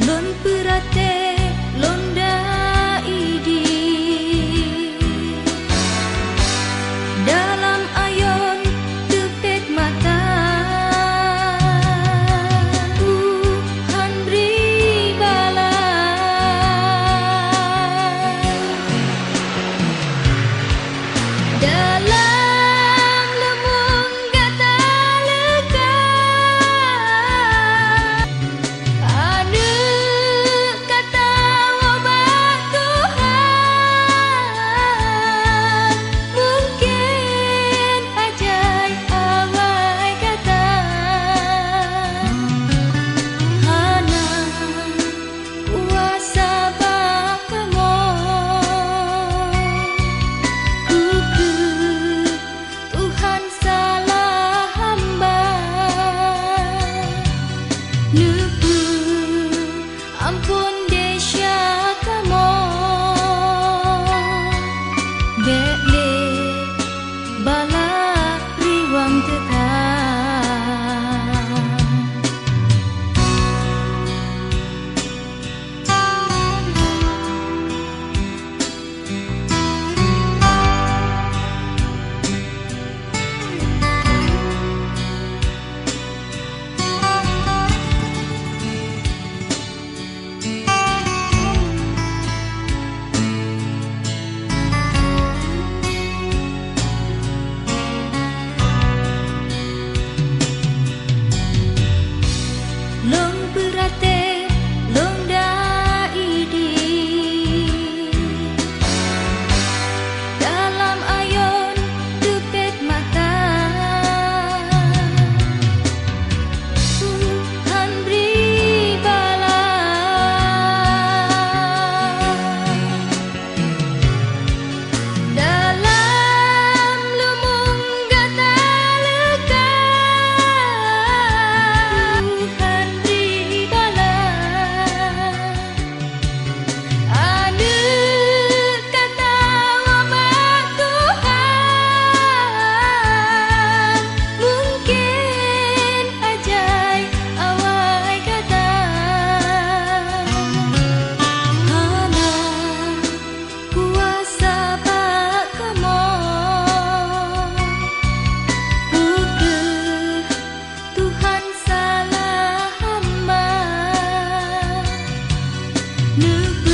Lon perate londa idi dalam ayon tepek mata Tuhan beri balai dalam lemung gata lega ada kata wabah Tuhan mungkin ajaib awai kata hana kuasa bakamo kuku Tuhan salah hamba nubu ampun desya kamo bele bala riwang tetap long berate londa idi dalam ayon tepek mata Tuhan beri balai dalam lumung gata lega Tuhan beri balai ada kata wabah Tuhan mungkin ajaib awai kata hana kuasa bakamo buke Tuhan salah hamba nubu